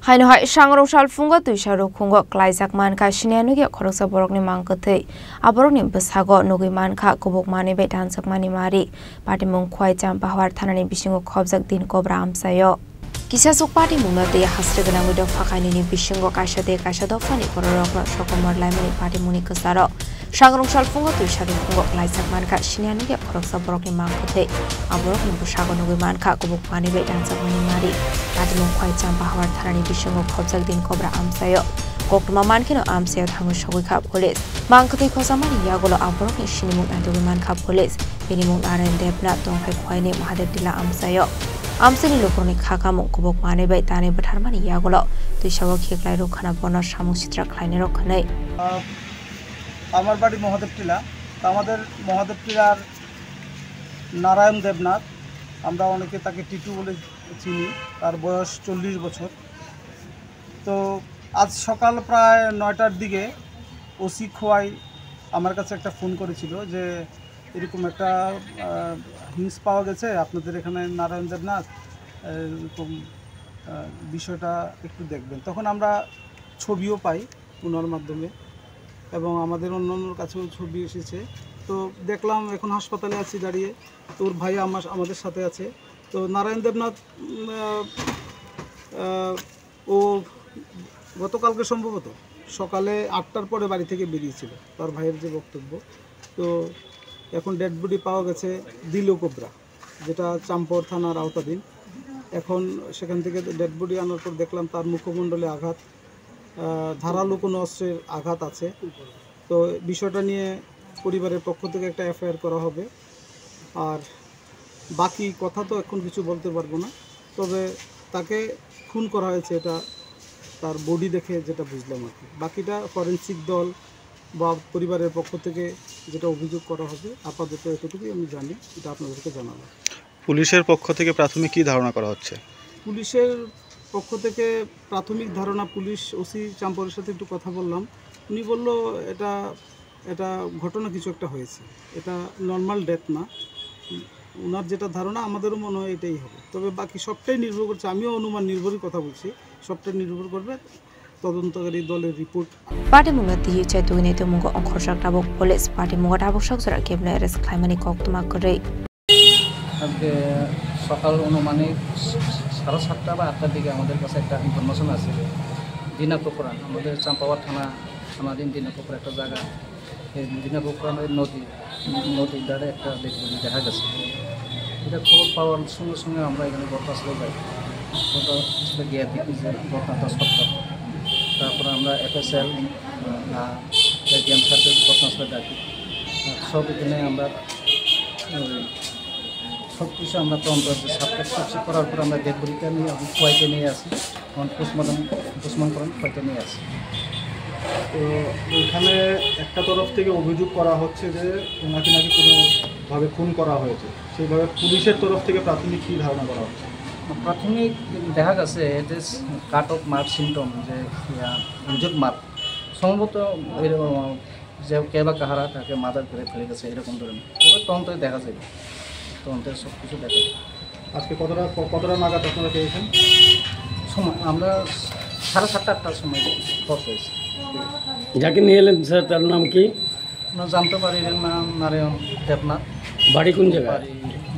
Haino hai sangrong sal funga tuisha ro khungo klaijak manka shinyanugi khoroksa borokni mangkathei aborokni bsago nugui manka kubuk mani be dansak mani mari patimung khwai champa hawar thanani bisingo khobjak din kobra amsayo Kisasuk party mungate hasrigana mudo phakaini ni bisingo kaisade kaisado fani kororokno sokomor laimani party muni kasaro sangrong sal funga tuisha ro khungo klaijak manka shinyanugi khoroksa borokni mangkathei aborokni bsago nugui manka kubuk mani be dansak mani mari patimung khwai champa hawar thanani bisingo khobjak din kobra amsayo Koktuma mankino amsayo thangu shogika police mangkathei khosamani yagolo aborokni shinimung adugi manka police binimung aren debna tongkai khwaini mahadev dila amsayo Amsini lokorni khakamu kubok mane bai tane batharmani yagolo tuishawo khiklai rokhana bona samung sitra khlaine rokhanai আমার বাড়ি মহাদেব টিলা আমাদের Mahadev tiller Narayan Debnath আমরা অনেকে তাকে টিটু বলে চিনি তার বয়স 40 বছর তো আজ সকাল প্রায় 9টার দিকে ওসি খোয়াই আমার কাছে একটা ফোন করেছিল যে এরকম একটা হিংস পাওয়া গেছে আপনাদের এখানে নারায়ণ দেবনাথ এরকম বিষয়টা একটু দেখবেন তখন আমরা ছবিও পাই ওনার মাধ্যমে এবং আমাদের অন্যান্যর কাছেও ছবি এসেছে তো দেখলাম এখন হাসপাতালে আছি দাঁড়িয়ে তোর ভাই আমাদের সাথে আছে তো নারায়ণ দেবনাথ ও গতকালকে সম্ভবত সকালে 8টার পরে বাড়ি থেকে বেরিয়েছিল তার ভাইয়ের যে বক্তব্য তো এখন ডেড বডি পাওয়া গেছে দিলোকোবরা যেটা চাম্পর থানার আওতাধীন এখন সেখান থেকে ডেড বডি আনার পর দেখলাম তার মুখমণ্ডলে আঘাত ধারালো কোনো অস্ত্রের আঘাত আছে তো বিষয়টা নিয়ে পরিবারের পক্ষ থেকে একটা এফআইআর করা হবে আর বাকি কথা তো এখন কিছু বলতে পারবো না তবে তাকে খুন করা হয়েছে এটা তার বডি দেখে যেটা বুঝলাম আর কি বাকিটা ফরেনসিক দল বা পরিবারের পক্ষ থেকে যেটা অভিযোগ করা হবে আপাতত এতটুকুই আমি জানি এটা আপনাদেরকে জানাবো পুলিশের পক্ষ থেকে প্রাথমিক কি ধারণা করা হচ্ছে পুলিশের পক্ষ থেকে প্রাথমিক ধারণা পুলিশ ওসি চাম্পরের সাথে একটু কথা বললাম উনি বলল এটা ঘটনা কিছু একটা হয়েছে এটা নর্মাল ডেথ না ওনার যেটা ধারণা আমাদেরও মনে হয় এটাই হবে তবে বাকি সবটাই নির্ভর করছে আমিও অনুমান নির্ভরই কথা বলছি সবটাই নির্ভর করবে তদন্তকারী দলের report Party munga ti chai tugine to mungo onkhorsak tabok police party munga tabok sakjara kebla arrest khlaimani koktuma korei আজকে সকাল অনুমানিক 7:30 বা 8টার দিকে আমাদের কাছে একটা ইনফরমেশন আছে দিনাপুকুরা আমাদের চাম্পাওয়ার থানাধীন দিনাপুকুরা একটা জায়গা এই দিনাপুকুরা নদীর ধারে একটা ডেডবডি দেখা গেছে এটা খবর পাওয়ার সঙ্গে সঙ্গে আমরা এখানে ঘটনাস্থলে যাই ঘটনাস্থলে গিয়ে দেখি যে ঘটনাটা সত্য তারপরে আমরা এফএসএল জ্ঞান সার্কেল ঘটনাস্থলে ডাকি সব এখানে আমরা সব কিছু আমরা তদন্ত সাবটেক্সি করার পর আমরা ডেডবডিটা নিয়ে খোয়াইতে নিয়ে আসি তখন পোস্টমর্টম করেন খোয়াইতে নিয়ে আসি তো এখানে একটা তরফ থেকে অভিযোগ করা হচ্ছে যে ওনাকে নাকি কোনোভাবে খুন করা হয়েছে সেইভাবে পুলিশের তরফ থেকে প্রাথমিক কী ধারণা করা হচ্ছে প্রাথমিক দেখা গেছে যে কাট অফ মার্ক সিমটম যে ইনজুর্ড মার্ক সম্ভবত যে কে বা কাহারা তাকে মাদার করে ফেলে গেছে এরকম ধরনের তবে তদন্তে দেখা যাবে তদন্তের সব কিছু দেখা যাবে আজকে কতটা নাগাদ আপনারা পেয়েছেন সময় আমরা 7:30 8টার সময় খবর পেয়েছি যাকে নিয়ে এলেন স্যার তার নাম কি আমরা জানতে পারি এর নাম নারায়ণ দেবনাথ বাড়ি কোন জায়গায় বাড়ি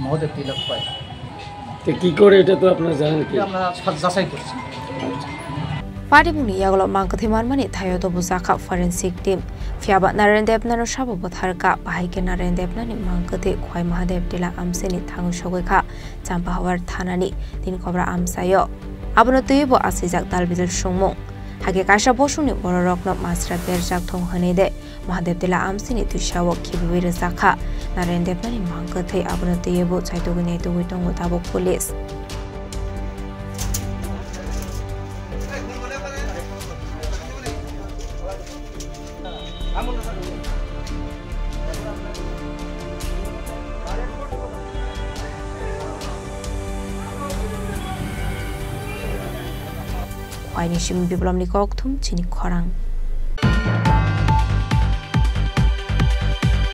মহাদেব তিলক পাই তো কি করে এটা তো আপনারা জানেন কি আমরা যাচাই করছি Party muni yagolo mangkathei manmani thayo to buzaka forensic team fiaba narayan debnano sabo botharka bahike narayan debnani mangkathei khwai mahadev dila amseni thangu shogoi champa hawar thanani din kobra amsayo abono tuibo asijak dalbidil sungmung hage kaisa bosuni bororokno masra berjak thonghane de mahadev dila amseni tuishawo khibwire zakha narayan debnani mangkathei abono tuibo chaitogine tugui tongo tabok police Why ni shim biblom ni koktum chini khorang